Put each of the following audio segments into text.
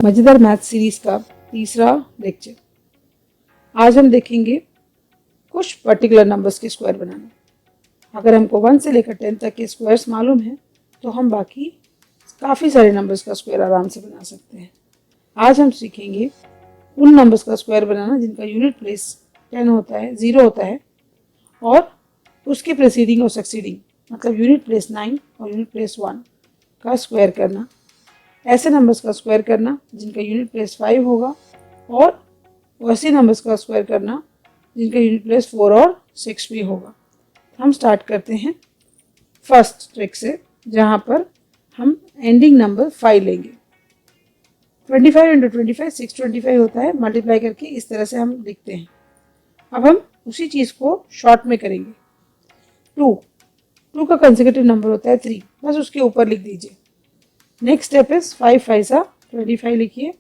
मजेदार math series का तीसरा लेक्चर। आज हम देखेंगे कुछ पर्टिकुलर नंबर्स के स्क्वायर बनाना। अगर हमको 1 से लेकर 10 तक के स्क्वायर्स मालूम है तो हम बाकी काफ़ी सारे नंबर्स का स्क्वायर आराम से बना सकते हैं। आज हम सीखेंगे उन नंबर्स का स्क्वायर बनाना जिनका यूनिट प्लेस 10 होता है, 0 होता है, और उसके प्रेसीडिंग और सक्सीडिंग मतलब यूनिट प्लेस 9 और यूनिट प्लेस 1 का स्क्वायर करना। ऐसे नंबर्स का स्क्वायर करना जिनका यूनिट प्लेस 5 होगा, और वैसे नंबर्स का स्क्वायर करना जिनका यूनिट प्लेस 4 और 6 भी होगा। हम स्टार्ट करते हैं फर्स्ट ट्रिक से, जहाँ पर हम एंडिंग नंबर 5 लेंगे। 25 इंटू 25 625 होता है, मल्टीप्लाई करके इस तरह से हम लिखते हैं। अब हम उसी चीज़ को शॉर्ट में करेंगे। 2 का कंसेक्यूटिव नंबर होता है 3, बस उसके ऊपर लिख दीजिए। नेक्स्ट स्टेप इज 5 5 सा 25 लिखिए,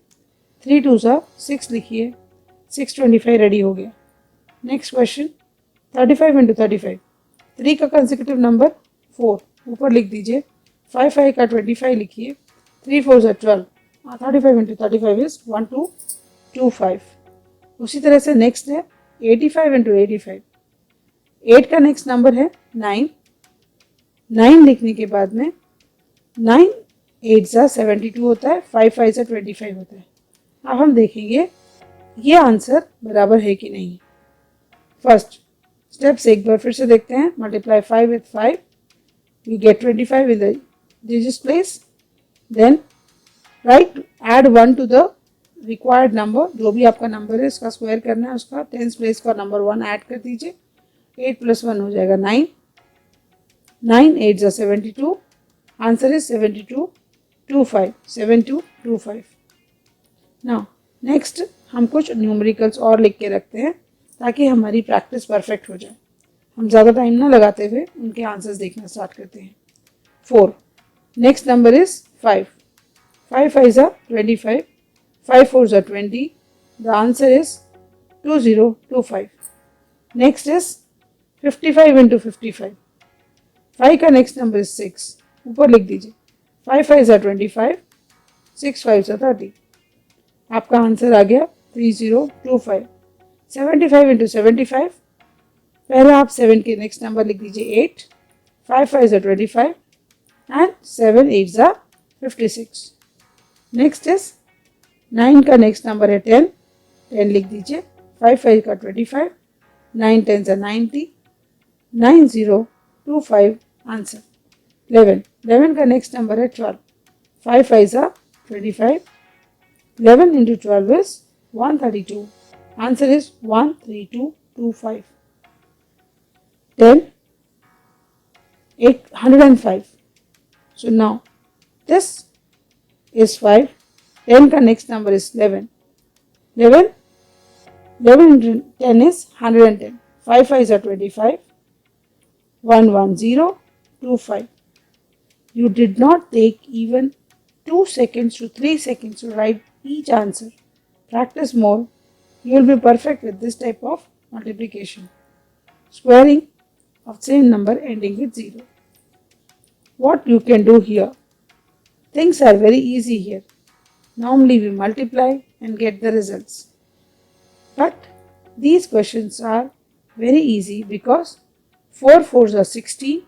3 2 सा 6 लिखिए, 625 रेडी हो गया। नेक्स्ट क्वेश्चन 35 इंटू 35, 3 का कंसेक्यूटिव नंबर 4, ऊपर लिख दीजिए। 5 5 का 25 लिखिए, 3 4 सा 12, 35 इंटू 35 इज 1225। उसी तरह से नेक्स्ट है 85 इंटू 85, 8 का नेक्स्ट नंबर है 9, 9 लिखने के बाद में 9 8 सा 72 होता है, 5 5 सा 25 होता है। अब हम देखेंगे ये आंसर बराबर है कि नहीं। फर्स्ट स्टेप्स एक बार फिर से देखते हैं। Multiply 5 with 5, you get 25 with the digits place, then right add 1 to the required number. जो भी आपका नंबर है उसका स्क्वायर करना है, उसका टेंस प्लेस का नंबर 1 ऐड कर दीजिए। 8 + 1 हो जाएगा 9, 9 8 सा 72, आंसर इज 7225, 7225। नाउ नेक्स्ट हम कुछ न्यूमेरिकल्स और लिख के रखते हैं ताकि हमारी प्रैक्टिस परफेक्ट हो जाए। हम ज़्यादा टाइम ना लगाते हुए उनके आंसर्स देखना स्टार्ट करते हैं। 4, नेक्स्ट नंबर इज 5, 5 5 सा 25, 5 4 सा 20, the answer is 2025। Next is 55 into 55, 5 का नेक्स्ट नंबर इज 6, ऊपर लिख दीजिए। 5 5 सा 25, 6 5 सा 30, आपका आंसर आ गया 3025। 75 इंटू 75, पहले आप 7 के नेक्स्ट नंबर लिख दीजिए 8, 5 5 सा 25 एंड 7 8 सा 56। नेक्स्ट इज 9 का नेक्स्ट नंबर है 10, 10 लिख दीजिए। 5 5 का 25, 9 10 सा 90, 9025 आंसर। 11, 11 का नेक्स्ट नंबर है 12, 5 5 सा 25, 11 into 12 is 132. Answer is 13225. 10, 105. So now this is 5. 10 का next number is 11. 11, 11 into 10 is 110. 5 5 are 25. 11025. You did not take even 2 seconds to 3 seconds to write each answer. Practice more. You will be perfect with this type of multiplication. Squaring of same number ending with 0. What you can do here? Things are very easy here. Normally we multiply and get the results. But these questions are very easy because 4 4s are 16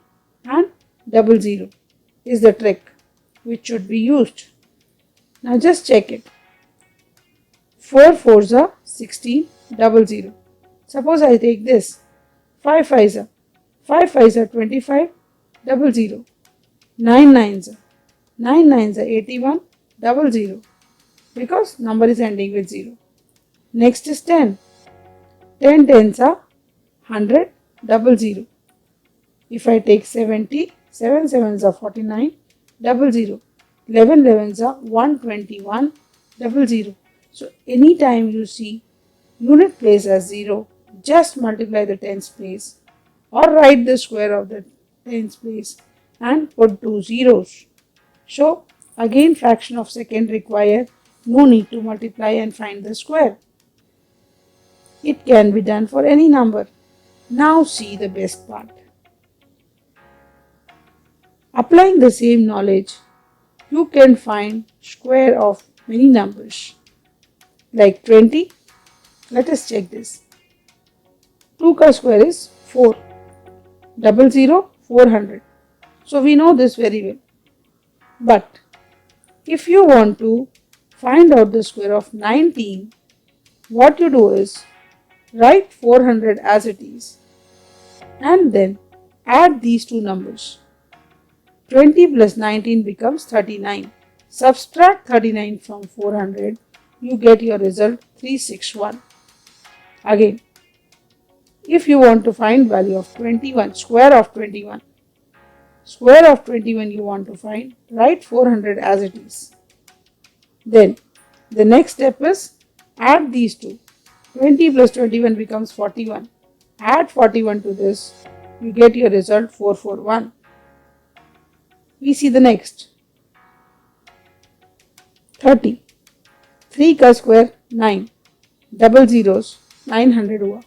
and 00 is the trick which should be used. Now just check it. 4 4s are 16, 00. Suppose I take this. 5 5s are 25, 00. 9 9s are 9 9s are 81, 00. Because number is ending with 0. Next is 10. 10 10s are 100, 00. If I take 70, 7 7s are 49, 00. 11 11s are 121, 00. So anytime you see unit place as 0, just multiply the tens place or write the square of the tens place and put 2 zeros. So again fraction of second require no need to multiply and find the square. It can be done for any number. Now see the best part. Applying the same knowledge, you can find square of many numbers like 20. Let us check this. 2 का square is 4. 00 400. So we know this very well. But if you want to find out the square of 19, what you do is write 400 as it is and then add these two numbers. 20 plus 19 becomes 39. Subtract 39 from 400, you get your result 361. Again, if you want to find value of 21, square of 21, you want to find, write 400 as it is. Then the next step is add these two. 20 plus 21 becomes 41. Add 41 to this, you get your result 441. We see the next. 30. 3 का square 9. Double zeros 900 हुआ.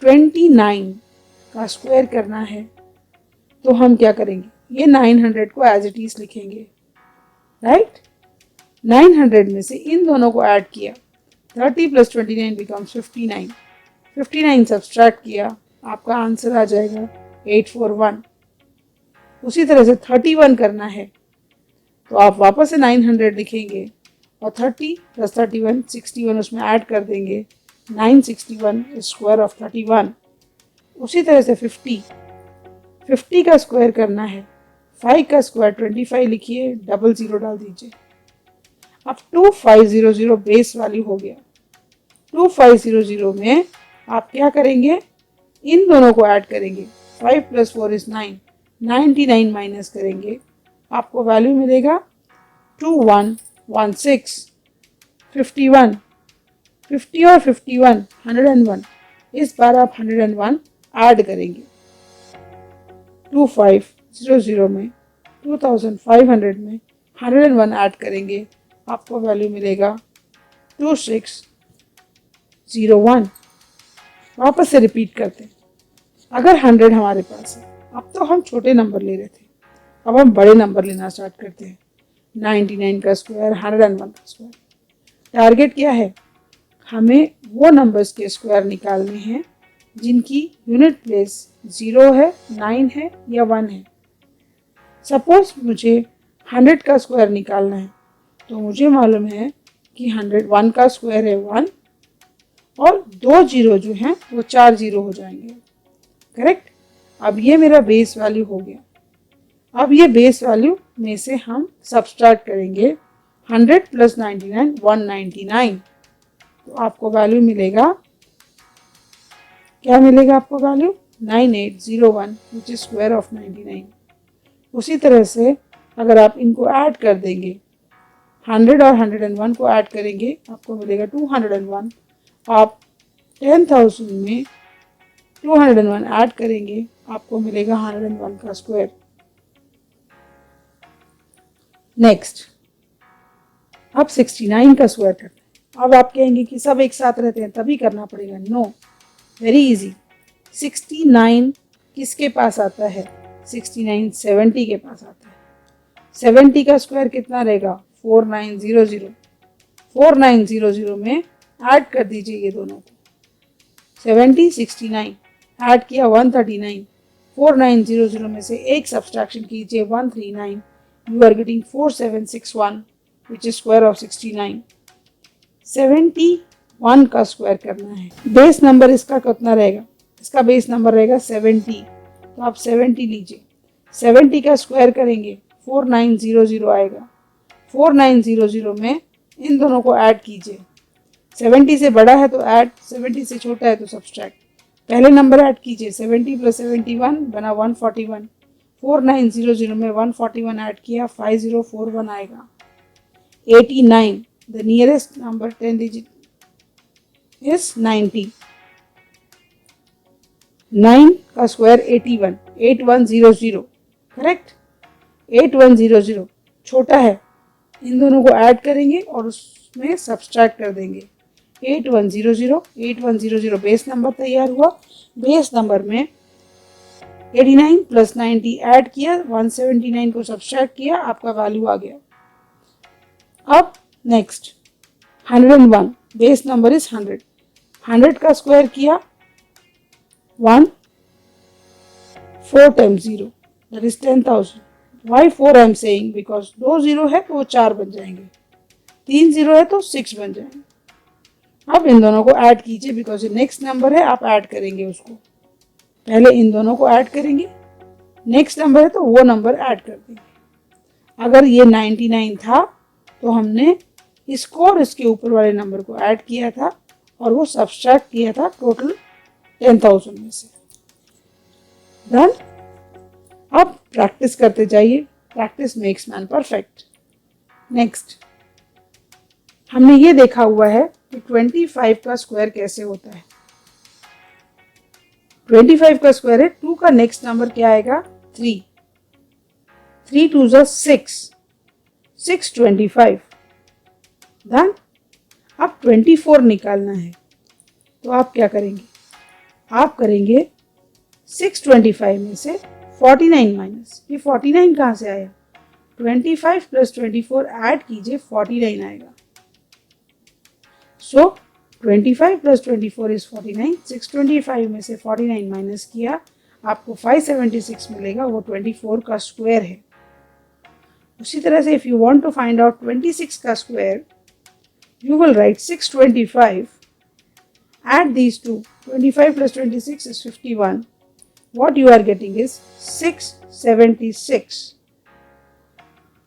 29 का square करना है तो हम क्या करेंगे, ये 900 को एज इट इज लिखेंगे. राइट, 900 में से इन दोनों को ऐड किया. 30 प्लस 29 बिकम्स 59. 59 सब्सट्रैक्ट किया, आपका आंसर आ जाएगा 841. उसी तरह से 31 करना है तो आप वापस से 900 लिखेंगे और 30 प्लस 31 61 उसमें ऐड कर देंगे. 961 इज स्क्वायर ऑफ 31. उसी तरह से 50 का स्क्वायर करना है. 5 का स्क्वायर 25 लिखिए, डबल जीरो डाल दीजिए. अब 2500 बेस वैल्यू हो गया. 2500 में आप क्या करेंगे, इन दोनों को ऐड करेंगे. 5 प्लस 4 इज 9. 99 माइनस करेंगे, आपको वैल्यू मिलेगा 2116. 51, 50 और 51 101. इस बार आप 101 ऐड करेंगे. 2500 में 2500 में 101 ऐड करेंगे, आपको वैल्यू मिलेगा 2601. वापस से रिपीट करते हैं. अगर 100 हमारे पास है, अब तो हम छोटे नंबर ले रहे थे, अब हम बड़े नंबर लेना स्टार्ट करते हैं. 99 का स्क्वायर, 101 का स्क्वायर. टारगेट क्या है, हमें वो नंबर्स के स्क्वायर निकालने हैं जिनकी यूनिट प्लेस 0 है, 9 है या 1 है. सपोज मुझे 100 का स्क्वायर निकालना है तो मुझे मालूम है कि 101 का स्क्वायर है 1 और 2 जीरो जो हैं वो 4 जीरो हो जाएंगे. करेक्ट. अब ये मेरा बेस वैल्यू हो गया. अब ये बेस वैल्यू में से हम सब्सट्रैक्ट करेंगे. 100 प्लस 99 199. तो आपको वैल्यू मिलेगा, क्या मिलेगा आपको value, 9801 which is square of 99. उसी तरह से अगर आप इनको ऐड कर देंगे, 100 और 101 को ऐड करेंगे, आपको मिलेगा 201. आप 10,000 में 201 ऐड करेंगे, आपको मिलेगा 101 का स्क्वायर. नेक्स्ट, अब 69 का स्क्वायर करते हैं. अब आप कहेंगे कि सब एक साथ रहते हैं तभी करना पड़ेगा. No, very easy. 69 किसके पास आता है, 69 70 के पास आता है. 70 का स्क्वायर कितना रहेगा, 4900. 4900 में ऐड कर दीजिए ये दोनों को. 70 69 ऐड किया 139. 4900 में से एक सब्सट्रैक्शन कीजिए 139. You are getting 4761 which is square of 69. 71 का स्क्वायर करना है. बेस नंबर इसका कितना रहेगा, इसका बेस नंबर रहेगा 70. तो आप 70 लीजिए. 70 का स्क्वायर करेंगे 4900 आएगा. 4900 में इन दोनों को ऐड कीजिए. 70 से बड़ा है तो ऐड, 70 से छोटा है तो सब्सट्रैक्ट. पहले नंबर ऐड कीजिए. 70 प्लस 71 बना 141. 4900 में 141 ऐड किया, 5041 आएगा. 89, the nearest number 10 digit is 90. 9 का स्क्वायर 81. 8100. करेक्ट. 8100 छोटा है, इन दोनों को ऐड करेंगे और उसमें सब्सट्रैक्ट कर देंगे. 8100 बेस नंबर तैयार हुआ. बेस नंबर में 89 प्लस 90 ऐड किया, 179 को सब्सट्रैक्ट किया, आपका वैल्यू आ गया. अब नेक्स्ट 101, बेस नंबर इज 100. 100 का स्क्वायर किया 1, 4 times 0 that is 10,000. Why 4 I am saying? Because 2 0 है तो वो 4 बन जाएंगे, 3 0 है तो 6 बन जाएंगे. अब इन दोनों को ऐड कीजिए बिकॉज ये नेक्स्ट नंबर है, आप ऐड करेंगे उसको. पहले इन दोनों को ऐड करेंगे, नेक्स्ट नंबर है तो वो नंबर ऐड कर देंगे. अगर ये 99 था तो हमने इसको और इसके ऊपर वाले नंबर को ऐड किया था और वो सब्सट्रैक्ट किया था टोटल 10,000 में से. डन. अब प्रैक्टिस करते जाइए, practice makes man perfect. Next हमने ये देखा हुआ है कि 25 का स्क्वायर कैसे होता है. 25 का स्क्वायर है, 2 का नेक्स्ट नंबर क्या आएगा? 3. 3 2 ज़ा 6, 625. डन. अब 24 निकालना है तो आप क्या करेंगे? आप करेंगे 625 में से 49 माइनस. ये 49 कहाँ से आया? 25 प्लस 24 ऐड कीजिए, 49 आएगा. सो 25 प्लस 24 इज 49. 625 में से 49 माइनस किया, आपको 576 मिलेगा. वो 24 का स्क्वायर है. उसी तरह से if you want to find out 26 का square, you will write 625, add these two, 25 plus 26 is 51. What you are getting is 676.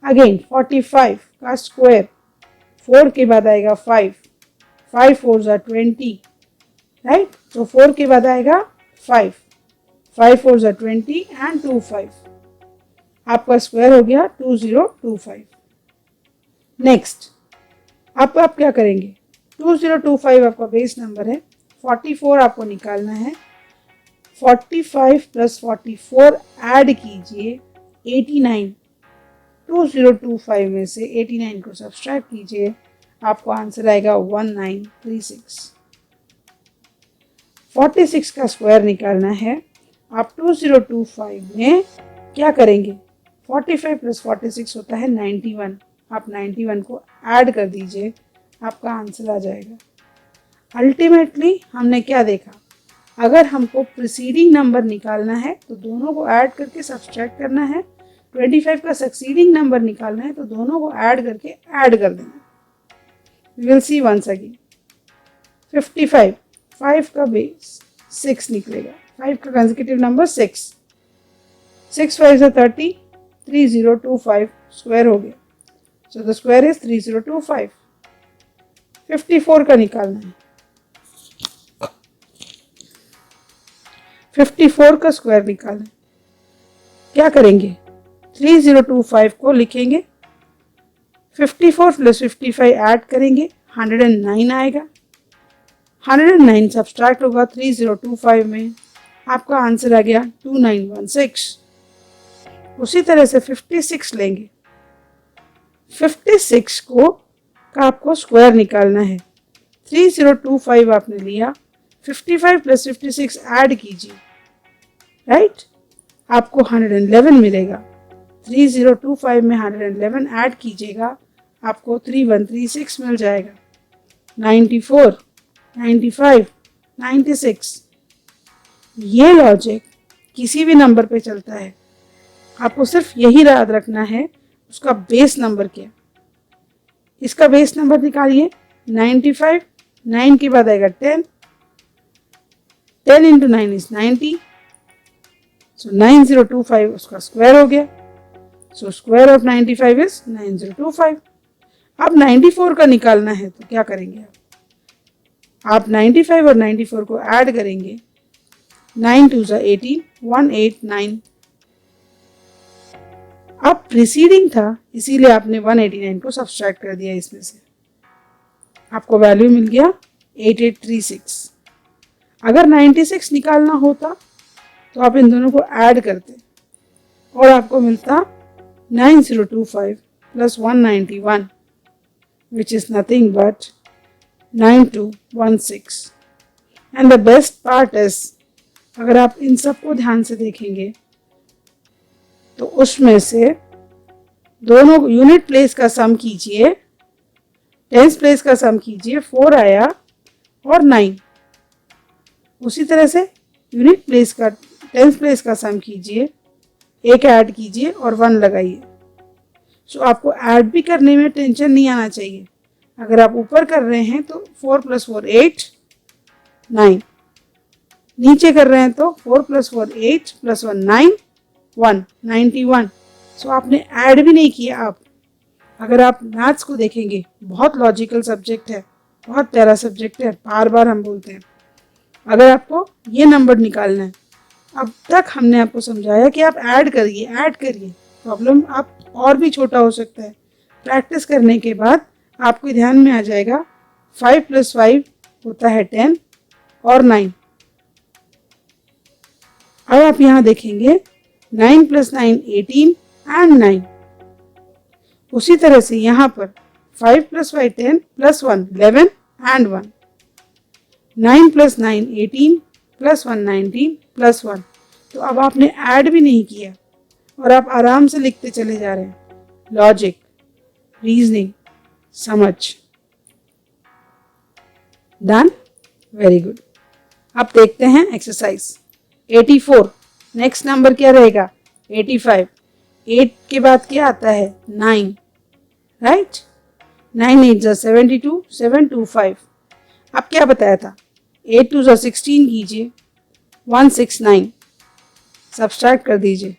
Again 45 का स्क्वायर, 4 के बाद आएगा 5, 5 4 are 20, right? So 4 के बाद आएगा 5, 5 4 are 20 and 2 5. आपका स्क्वायर हो गया 2025. नेक्स्ट अब आप क्या करेंगे? 2025 आपका बेस नंबर है, 44 आपको निकालना है. 45 प्लस 44 ऐड कीजिए 89. 2025 में से 89 को सब्सट्रैक्ट कीजिए, आपको आंसर आएगा 1936. 46 का स्क्वायर निकालना है. आप 2025 में क्या करेंगे? 45 प्लस 46 होता है 91. आप 91 को ऐड कर दीजिए, आपका आंसर आ जाएगा. अल्टीमेटली हमने क्या देखा? अगर हमको प्रीसीडिंग नंबर निकालना है तो दोनों को ऐड करके सब्सट्रैक्ट करना है. 25 का सक्सीडिंग नंबर निकालना है तो दोनों को ऐड करके ऐड कर देना. We will see once again. 55, 5 का बेस 6 निकलेगा. 5 का कंसेक्यूटिव नंबर 6. 6 5 30, 3025 स्क्वायर हो गया. So the square is 3025. 54 का निकालना है. 54 का स्क्वायर निकालना है. क्या करेंगे? 3025 को लिखेंगे, 54 प्लस 55 ऐड करेंगे, 109 आएगा. 109 सब्सट्रैक्ट होगा 3025 में, आपका आंसर आ गया 2916. उसी तरह से 56 लेंगे. 56 को का आपको स्क्वायर निकालना है. 3025 आपने लिया, 55 प्लस 56 ऐड कीजिए, राइट? आपको 111 मिलेगा. 3025 में 111 ऐड कीजिएगा, आपको 3136 मिल जाएगा. 94, 95, 96. ये लॉजिक किसी भी नंबर पे चलता है. आपको सिर्फ यही याद रखना है उसका बेस नंबर क्या. इसका बेस नंबर निकालिए. 95, 9 के बाद आएगा 10, 10 इंटू 9 इज 90. सो 9025 उसका स्क्वायर हो गया. So square of 95 is 9025. अब 94 का निकालना है तो क्या करेंगे आप 95 और 94 को ऐड करेंगे. 9 2 ज़ा 18, 189. अब प्रीसीडिंग था इसीलिए आपने 189 को सब्सट्रैक्ट कर दिया इसमें से. आपको वैल्यू मिल गया 8836. अगर 96 निकालना होता तो आप इन दोनों को ऐड करते और आपको मिलता 9025 plus 191 which is nothing but 9216. And the best part is, अगर आप इन सबको ध्यान से देखेंगे तो उसमें से दोनों यूनिट प्लेस का सम कीजिए टेंस प्लेस का सम कीजिए, 4 आया और 9। उसी तरह से यूनिट प्लेस का, टेंस प्लेस का सम कीजिए, एक ऐड कीजिए और 1 लगाइए। सो आपको ऐड भी करने में टेंशन नहीं आना चाहिए। अगर आप ऊपर कर रहे हैं तो 4 + 4 8 9, नीचे कर रहे हैं तो 4 + 4 8 + 1 9 1 91। सो आपने ऐड भी नहीं किया। आप अगर आप मैथ्स को देखेंगे, बहुत लॉजिकल सब्जेक्ट है, बहुत प्यारा सब्जेक्ट है, बार बार हम बोलते हैं। अगर आपको ये नंबर निकालना है, अब तक हमने आपको समझाया कि आप ऐड करिए, ऐड करिए। प्रॉब्लम आप और भी छोटा हो सकता है। प्रैक्टिस करने के बाद आपको ध्यान में आ जाएगा 5 + 5 होता है 10 और 9। अब आप यहाँ देखेंगे 9 + 9 18 एंड 9। उसी तरह से यहाँ पर 5 + 5 10 + 1 11 एंड 1। 9 + 9 18 + 1 19 + 1। तो अब आपने ऐड भी नहीं किया और आप आराम से लिखते चले जा रहे हैं। लॉजिक, रीजनिंग, समझ। Done, very good. अब देखते हैं एक्सरसाइज 84। नेक्स्ट नंबर क्या रहेगा? 85। 8 के बाद क्या आता है? 9, राइट। 9 8 = 72, 7 2 5। अब क्या बताया था? 8 2 = 16 कीजिए, 169 सब्सट्रैक्ट कर दीजिए।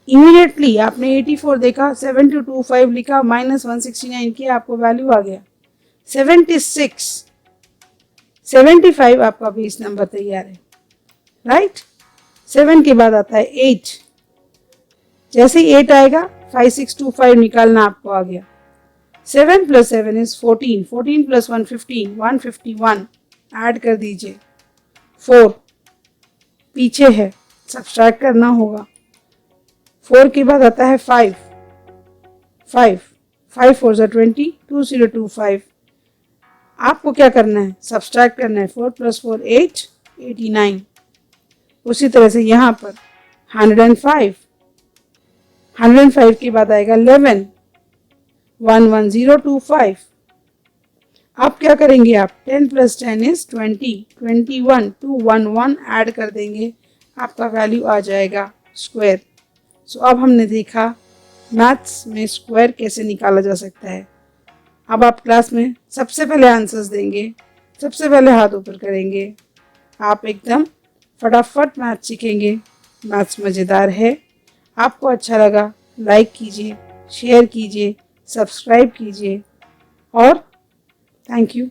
इमीडिएटली आपने 84 देखा, 7225 लिखा, -169 किया, आपको वैल्यू आ गया 76। 75 आपका बेस नंबर तैयार है, राइट। 7 के बाद आता है 8। जैसे ही 8 आएगा 5625 निकालना आपको आ गया। 7 + 7 is 14, 14 + 1 15, 151 ऐड कर दीजिए। 4 पीछे है, सब्सट्रैक्ट करना होगा। 4 के बाद आता है 5, 5 5 4 = 20, 2025। आपको क्या करना है? सब्सट्रैक्ट करना है। 4 + 4 8 89। उसी तरह से यहाँ पर 105, 105 के बाद आएगा 11, 11025। अब क्या करेंगे आप? 10 + 10 is 20, 21 211 ऐड कर देंगे, आपका वैल्यू आ जाएगा स्क्वायर। सो अब हमने देखा मैथ्स में स्क्वायर कैसे निकाला जा सकता है। अब आप क्लास में सबसे पहले आंसर्स देंगे, सबसे पहले हाथ ऊपर करेंगे। आप एकदम फटाफट मैथ्स सीखेंगे। मैथ्स मज़ेदार है। आपको अच्छा लगा लाइक कीजिए, शेयर कीजिए, सब्सक्राइब कीजिए और थैंक यू।